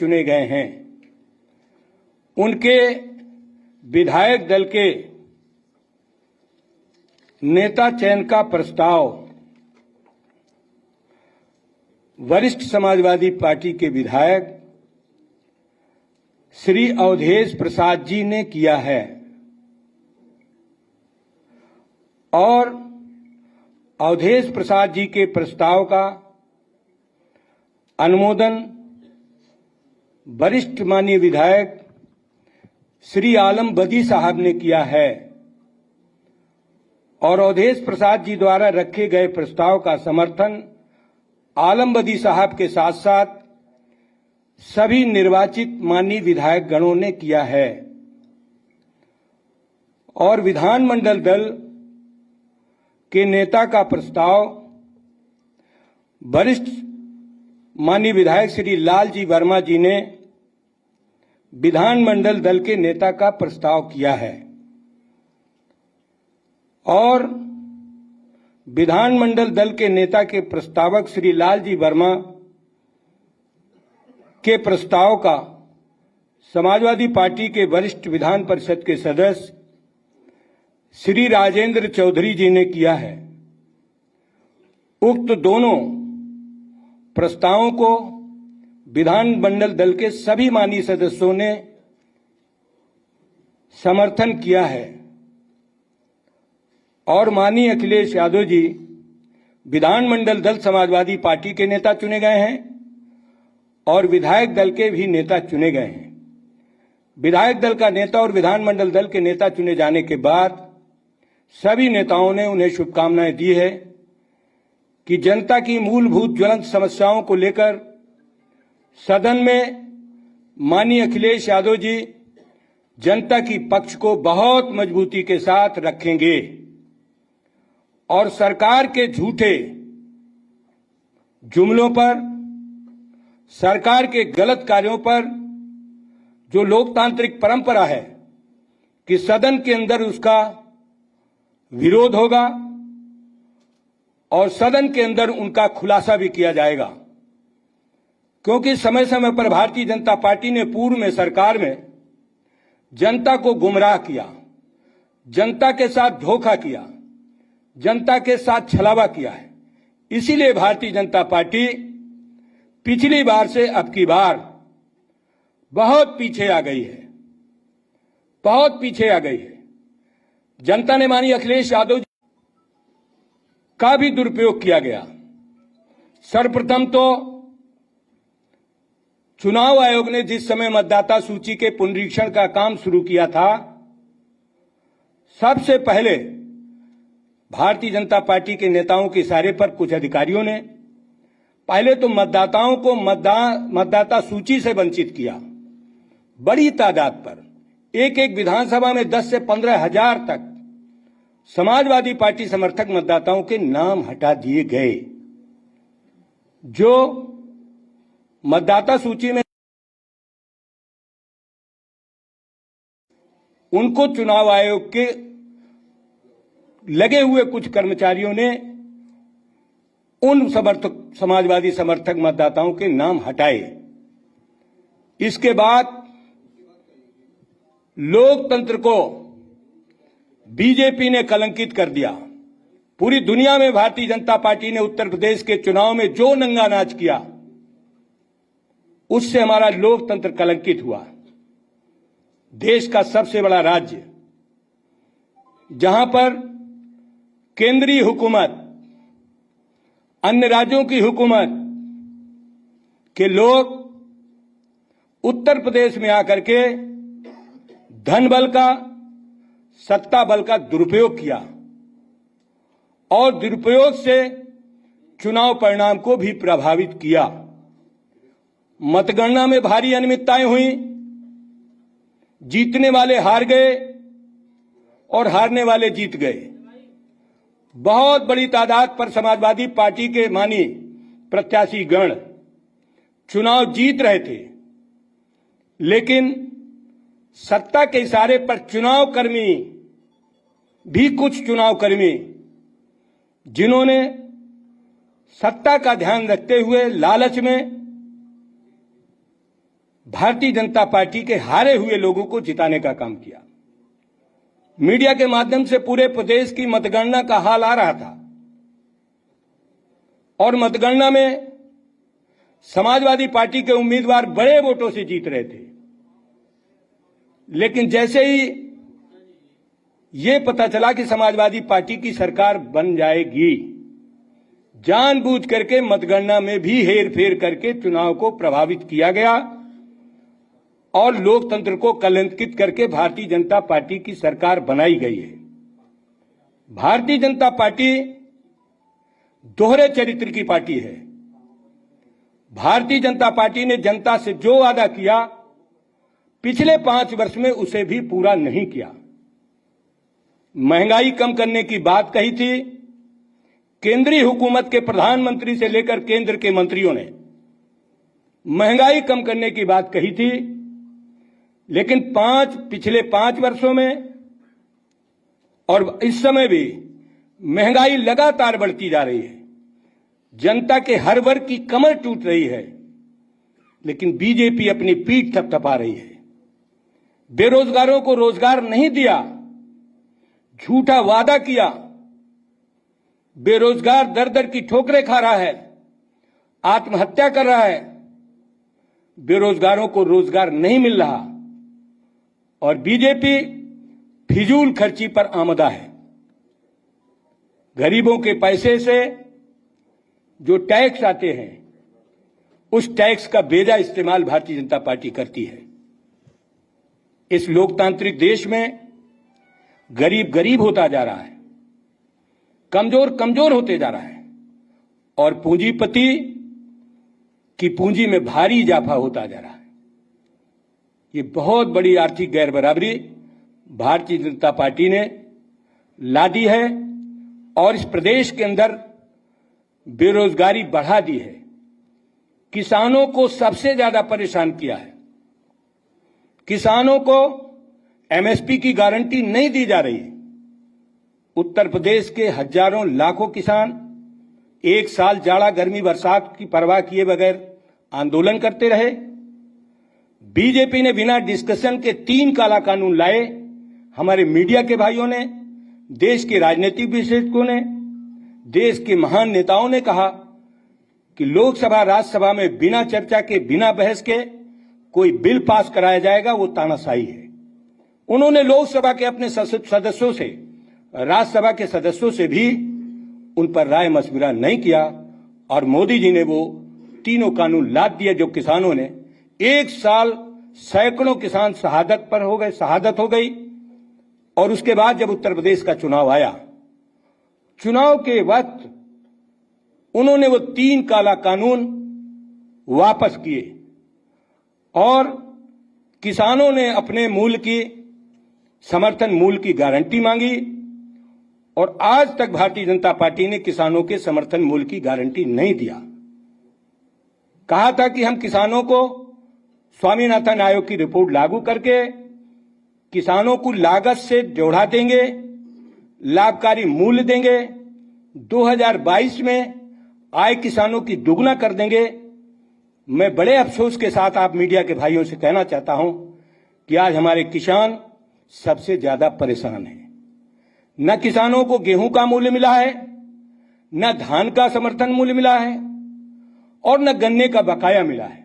चुने गए हैं, उनके विधायक दल के नेता चयन का प्रस्ताव वरिष्ठ समाजवादी पार्टी के विधायक श्री अवधेश प्रसाद जी ने किया है और अवधेश प्रसाद जी के प्रस्ताव का अनुमोदन वरिष्ठ माननीय विधायक श्री आलम बदी साहब ने किया है और अवधेश प्रसाद जी द्वारा रखे गए प्रस्ताव का समर्थन आलम बदी साहब के साथ साथ सभी निर्वाचित माननीय विधायक गणों ने किया है और विधानमंडल दल के नेता का प्रस्ताव वरिष्ठ माननीय विधायक श्री लालजी वर्मा जी ने विधानमंडल दल के नेता का प्रस्ताव किया है और विधानमंडल दल के नेता के प्रस्तावक श्री लालजी वर्मा के प्रस्ताव का समाजवादी पार्टी के वरिष्ठ विधान परिषद के सदस्य श्री राजेंद्र चौधरी जी ने किया है। उक्त दोनों प्रस्तावों को विधानमंडल दल के सभी माननीय सदस्यों ने समर्थन किया है और माननीय अखिलेश यादव जी विधानमंडल दल समाजवादी पार्टी के नेता चुने गए हैं और विधायक दल के भी नेता चुने गए हैं। विधायक दल का नेता और विधानमंडल दल के नेता चुने जाने के बाद सभी नेताओं ने उन्हें शुभकामनाएं दी है कि जनता की मूलभूत ज्वलंत समस्याओं को लेकर सदन में माननीय अखिलेश यादव जी जनता की पक्ष को बहुत मजबूती के साथ रखेंगे और सरकार के झूठे जुमलों पर, सरकार के गलत कार्यों पर जो लोकतांत्रिक परंपरा है कि सदन के अंदर उसका विरोध होगा और सदन के अंदर उनका खुलासा भी किया जाएगा, क्योंकि समय समय पर भारतीय जनता पार्टी ने पूर्व में सरकार में जनता को गुमराह किया, जनता के साथ धोखा किया, जनता के साथ छलावा किया है। इसीलिए भारतीय जनता पार्टी पिछली बार से अब की बार बहुत पीछे आ गई है, बहुत पीछे आ गई है। जनता ने माननीय अखिलेश यादव जी का भी दुरुपयोग किया गया। सर्वप्रथम तो चुनाव आयोग ने जिस समय मतदाता सूची के पुनरीक्षण का काम शुरू किया था, सबसे पहले भारतीय जनता पार्टी के नेताओं के इशारे पर कुछ अधिकारियों ने पहले तो मतदाताओं को मतदाता सूची से वंचित किया। बड़ी तादाद पर एक एक विधानसभा में 10 से 15 हजार तक समाजवादी पार्टी समर्थक मतदाताओं के नाम हटा दिए गए, जो मतदाता सूची में उनको चुनाव आयोग के लगे हुए कुछ कर्मचारियों ने उन समाजवादी समर्थक मतदाताओं के नाम हटाए। इसके बाद लोकतंत्र को बीजेपी ने कलंकित कर दिया। पूरी दुनिया में भारतीय जनता पार्टी ने उत्तर प्रदेश के चुनाव में जो नंगा नाच किया, उससे हमारा लोकतंत्र कलंकित हुआ। देश का सबसे बड़ा राज्य, जहां पर केंद्रीय हुकूमत, अन्य राज्यों की हुकूमत के लोग उत्तर प्रदेश में आकर के धन बल का, सत्ता बल का दुरुपयोग किया और दुरुपयोग से चुनाव परिणाम को भी प्रभावित किया। मतगणना में भारी अनियमितताएं हुई, जीतने वाले हार गए और हारने वाले जीत गए। बहुत बड़ी तादाद पर समाजवादी पार्टी के मानी प्रत्याशी गण चुनाव जीत रहे थे, लेकिन सत्ता के इशारे पर चुनाव कर्मी भी, कुछ चुनाव कर्मी जिन्होंने सत्ता का ध्यान रखते हुए लालच में भारतीय जनता पार्टी के हारे हुए लोगों को जिताने का काम किया। मीडिया के माध्यम से पूरे प्रदेश की मतगणना का हाल आ रहा था और मतगणना में समाजवादी पार्टी के उम्मीदवार बड़े वोटों से जीत रहे थे, लेकिन जैसे ही ये पता चला कि समाजवादी पार्टी की सरकार बन जाएगी, जानबूझ करके मतगणना में भी हेरफेर करके चुनाव को प्रभावित किया गया और लोकतंत्र को कलंकित करके भारतीय जनता पार्टी की सरकार बनाई गई है। भारतीय जनता पार्टी दोहरे चरित्र की पार्टी है। भारतीय जनता पार्टी ने जनता से जो वादा किया पिछले 5 वर्ष में उसे भी पूरा नहीं किया। महंगाई कम करने की बात कही थी, केंद्रीय हुकूमत के प्रधानमंत्री से लेकर केंद्र के मंत्रियों ने महंगाई कम करने की बात कही थी, लेकिन पिछले 5 वर्षों में और इस समय भी महंगाई लगातार बढ़ती जा रही है। जनता के हर वर्ग की कमर टूट रही है, लेकिन बीजेपी अपनी पीठ थपथपा रही है। बेरोजगारों को रोजगार नहीं दिया, झूठा वादा किया। बेरोजगार दर दर की ठोकरें खा रहा है, आत्महत्या कर रहा है। बेरोजगारों को रोजगार नहीं मिल रहा और बीजेपी फिजूल खर्ची पर आमदा है। गरीबों के पैसे से जो टैक्स आते हैं, उस टैक्स का बेजा इस्तेमाल भारतीय जनता पार्टी करती है। इस लोकतांत्रिक देश में गरीब गरीब होता जा रहा है, कमजोर कमजोर होते जा रहा है और पूंजीपति की पूंजी में भारी इजाफा होता जा रहा है। ये बहुत बड़ी आर्थिक गैरबराबरी भारतीय जनता पार्टी ने ला दी है और इस प्रदेश के अंदर बेरोजगारी बढ़ा दी है। किसानों को सबसे ज्यादा परेशान किया है। किसानों को एमएसपी की गारंटी नहीं दी जा रही। उत्तर प्रदेश के हजारों लाखों किसान एक साल जाड़ा गर्मी बरसात की परवाह किए बगैर आंदोलन करते रहे। बीजेपी ने बिना डिस्कशन के 3 काला कानून लाए। हमारे मीडिया के भाइयों ने, देश के राजनीतिक विशेषज्ञों ने, देश के महान नेताओं ने कहा कि लोकसभा राज्यसभा में बिना चर्चा के, बिना बहस के कोई बिल पास कराया जाएगा, वो तानाशाही है। उन्होंने लोकसभा के अपने सदस्यों से, राज्यसभा के सदस्यों से भी उन पर राय मशविरा नहीं किया और मोदी जी ने वो तीनों कानून लाद दिए जो किसानों ने एक साल सैकड़ों किसान शहादत हो गई। और उसके बाद जब उत्तर प्रदेश का चुनाव आया, चुनाव के वक्त उन्होंने वो 3 काला कानून वापस किए और किसानों ने अपने समर्थन मूल्य की गारंटी मांगी और आज तक भारतीय जनता पार्टी ने किसानों के समर्थन मूल्य की गारंटी नहीं दिया। कहा था कि हम किसानों को स्वामीनाथन आयोग की रिपोर्ट लागू करके किसानों को लागत से जोड़ा देंगे, लाभकारी मूल्य देंगे, 2022 में आय किसानों की दुगना कर देंगे। मैं बड़े अफसोस के साथ आप मीडिया के भाइयों से कहना चाहता हूं कि आज हमारे किसान सबसे ज्यादा परेशान हैं। न किसानों को गेहूं का मूल्य मिला है, न धान का समर्थन मूल्य मिला है और न गन्ने का बकाया मिला है।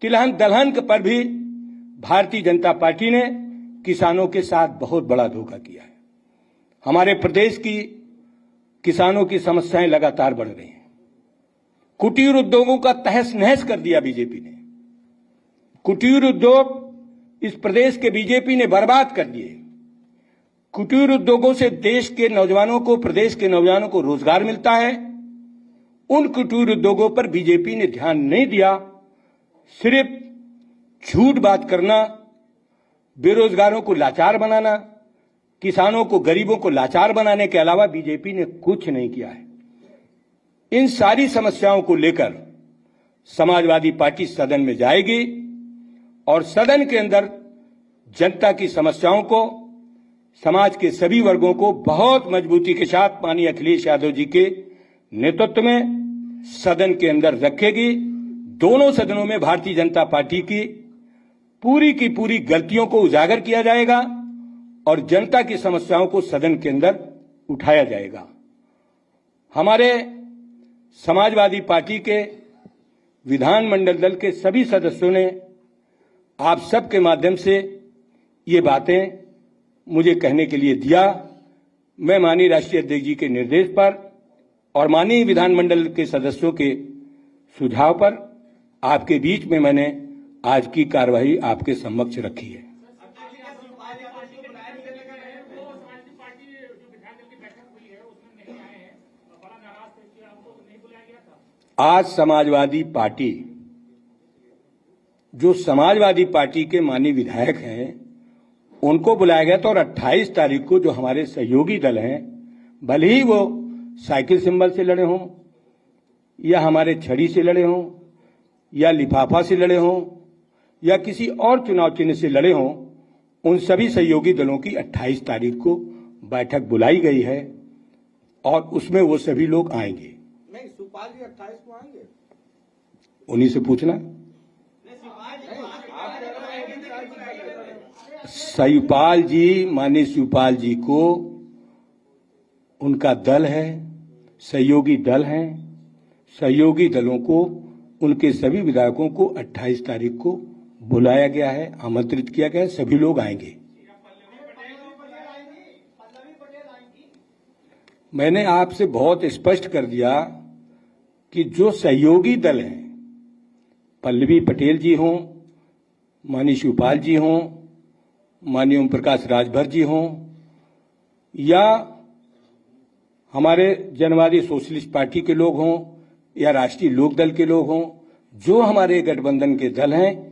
तिलहन दलहन पर भी भारतीय जनता पार्टी ने किसानों के साथ बहुत बड़ा धोखा किया है। हमारे प्रदेश की किसानों की समस्याएं लगातार बढ़ रही हैं। कुटीर उद्योगों का तहस नहस कर दिया बीजेपी ने। कुटीर उद्योग इस प्रदेश के बीजेपी ने बर्बाद कर दिए। कुटीर उद्योगों से देश के नौजवानों को, प्रदेश के नौजवानों को रोजगार मिलता है। उन कुटीर उद्योगों पर बीजेपी ने ध्यान नहीं दिया। सिर्फ झूठ बात करना, बेरोजगारों को लाचार बनाना, किसानों को, गरीबों को लाचार बनाने के अलावा बीजेपी ने कुछ नहीं किया है। इन सारी समस्याओं को लेकर समाजवादी पार्टी सदन में जाएगी और सदन के अंदर जनता की समस्याओं को, समाज के सभी वर्गों को बहुत मजबूती के साथ माननीय अखिलेश यादव जी के नेतृत्व में सदन के अंदर रखेगी। दोनों सदनों में भारतीय जनता पार्टी की पूरी की पूरी गलतियों को उजागर किया जाएगा और जनता की समस्याओं को सदन के अंदर उठाया जाएगा। हमारे समाजवादी पार्टी के विधानमंडल दल के सभी सदस्यों ने आप सबके माध्यम से ये बातें मुझे कहने के लिए दिया। मैं माननीय राष्ट्रीय अध्यक्ष जी के निर्देश पर और माननीय विधानमंडल के सदस्यों के सुझाव पर आपके बीच में मैंने आज की कार्यवाही आपके समक्ष रखी है। आज समाजवादी पार्टी के माननीय विधायक हैं उनको बुलाया गया था और 28 तारीख को जो हमारे सहयोगी दल हैं, भले ही वो साइकिल सिंबल से लड़े हों या हमारे छड़ी से लड़े हों या लिफाफा से लड़े हों या किसी और चुनाव चिन्ह से लड़े हों, उन सभी सहयोगी दलों की 28 तारीख को बैठक बुलाई गई है और उसमें वो सभी लोग आएंगे। नहीं, सुपाल जी 28 को आएंगे, उन्हीं से पूछना। शिवपाल जी, माननीय शिवपाल जी को उनका दल है, सहयोगी दल हैं, सहयोगी दलों को उनके सभी विधायकों को 28 तारीख को बुलाया गया है, आमंत्रित किया गया है, सभी लोग आएंगे। मैंने आपसे बहुत स्पष्ट कर दिया कि जो सहयोगी दल हैं, पल्लवी पटेल जी हों, माननीय शिवपाल जी हों, माननीय ओम प्रकाश राजभर जी हों या हमारे जनवादी सोशलिस्ट पार्टी के लोग हों या राष्ट्रीय लोकदल के लोग हों, जो हमारे गठबंधन के दल हैं,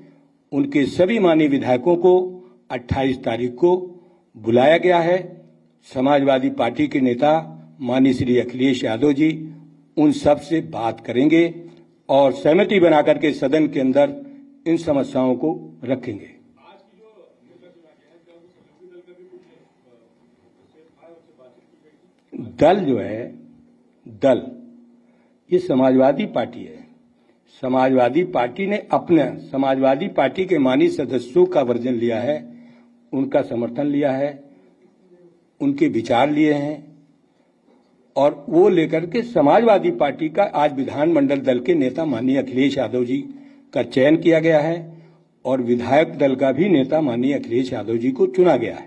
उनके सभी माननीय विधायकों को 28 तारीख को बुलाया गया है। समाजवादी पार्टी के नेता माननीय श्री अखिलेश यादव जी उन सब से बात करेंगे और सहमति बनाकर के सदन के अंदर इन समस्याओं को रखेंगे। दल जो है, दल ये समाजवादी पार्टी है। समाजवादी पार्टी ने अपने समाजवादी पार्टी के माननीय सदस्यों का वर्जन लिया है, उनका समर्थन लिया है, उनके विचार लिए हैं और वो लेकर के समाजवादी पार्टी का आज विधानमंडल दल के नेता माननीय अखिलेश यादव जी का चयन किया गया है और विधायक दल का भी नेता माननीय अखिलेश यादव जी को चुना गया है।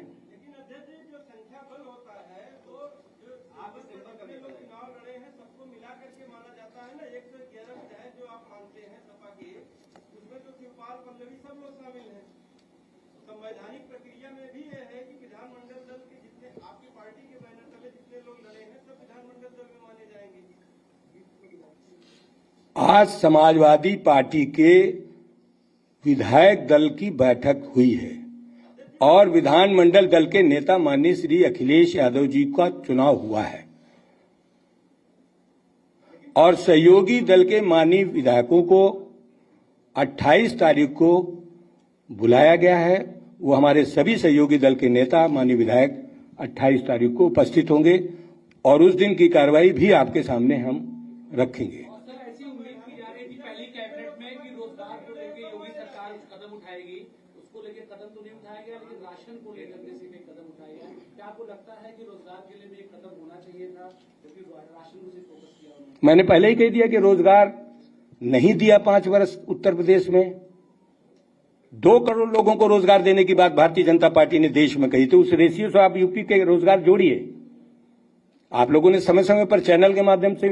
संवैधानिक प्रक्रिया में भी यह है कि विधानमंडल दल के जितने आपकी पार्टी के बैनर तले जितने लोग लड़े हैं सब विधानमंडल दल में माने जाएंगे। आज समाजवादी पार्टी के विधायक दल की बैठक हुई है और विधानमंडल दल के नेता माननीय श्री अखिलेश यादव जी का चुनाव हुआ है और सहयोगी दल के माननीय विधायकों को 28 तारीख को बुलाया गया है। वो हमारे सभी सहयोगी दल के नेता माननीय विधायक 28 तारीख को उपस्थित होंगे और उस दिन की कार्रवाई भी आपके सामने हम रखेंगे। ऐसी उम्मीद की जा रही थी पहली कैबिनेट में कि रोजगार को लेकर योगी सरकार कदम उठाएगी, उसको लेकर कदम तो नहीं उठाया गया, लेकिन राशन को लेकर के सीधे कदम उठाया गया। क्या आपको लगता है कि रोजगार के लिए भी एक कदम होना चाहिए था, क्योंकि राशन को फोकस किया उन्होंने? मैंने पहले ही कह दिया कि रोजगार नहीं दिया 5 वर्ष उत्तर प्रदेश में। 2 करोड़ लोगों को रोजगार देने की बात भारतीय जनता पार्टी ने देश में कही, तो उस रेशियो से आप यूपी के रोजगार जोड़िए। आप लोगों ने समय समय पर चैनल के माध्यम से,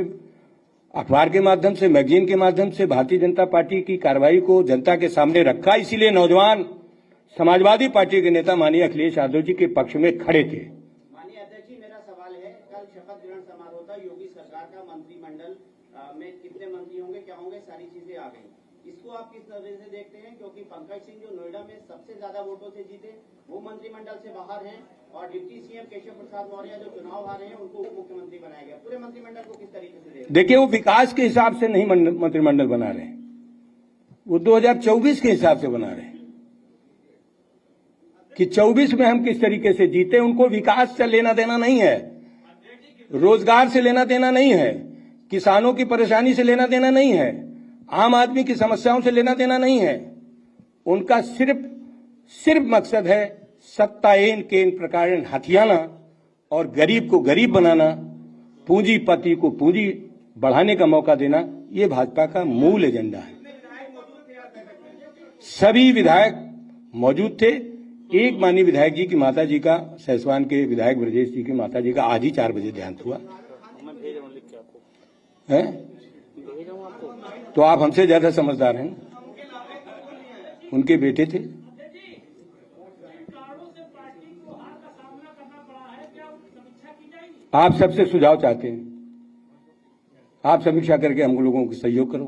अखबार के माध्यम से, मैगजीन के माध्यम से भारतीय जनता पार्टी की कार्रवाई को जनता के सामने रखा, इसीलिए नौजवान समाजवादी पार्टी के नेता माननीय अखिलेश यादव जी के पक्ष में खड़े थे। माननीय अध्यक्ष जी, मेरा सवाल है, कल शपथ ग्रहण समारोह था, योगी सरकार का मंत्रिमंडल में कितने मंत्री होंगे, क्या होंगे, सारी चीजें आ गई। इसको आप किस नजर से देखते हैं? क्योंकि पंकज सिंह जो नोएडा में सबसे ज्यादा वोटों से जीते, वो मंत्रिमंडल से बाहर हैं और डिप्टी सीएम केशव प्रसाद मौर्य जो चुनाव हारे हैं, उनको उप मुख्यमंत्री बनाया गया। पूरे मंत्रिमंडल को किस तरीके से देखते? देखिए, वो विकास के हिसाब से नहीं मंत्रिमंडल बना रहे, वो 2024 के हिसाब से बना रहे कि 24 में हम किस तरीके से जीते। उनको विकास से लेना देना नहीं है, रोजगार से लेना देना नहीं है, किसानों की परेशानी से लेना देना नहीं है, आम आदमी की समस्याओं से लेना देना नहीं है। उनका सिर्फ सिर्फ मकसद है सत्ताएन केन प्रकार हथियाना और गरीब को गरीब बनाना, पूंजीपति को पूंजी बढ़ाने का मौका देना, ये भाजपा का मूल एजेंडा है। सभी विधायक मौजूद थे। एक माननीय विधायक जी की माता जी का, सैसवान के विधायक ब्रजेश जी की माता जी का आज ही 4 बजे देहांत हुआ है। तो आप हमसे ज्यादा समझदार हैं। उनके बेटे थे। आप सबसे सुझाव चाहते हैं, आप समीक्षा करके हम लोगों को सहयोग करो।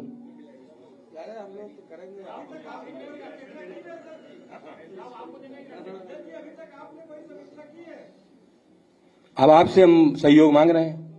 अब आपसे हम सहयोग मांग रहे हैं।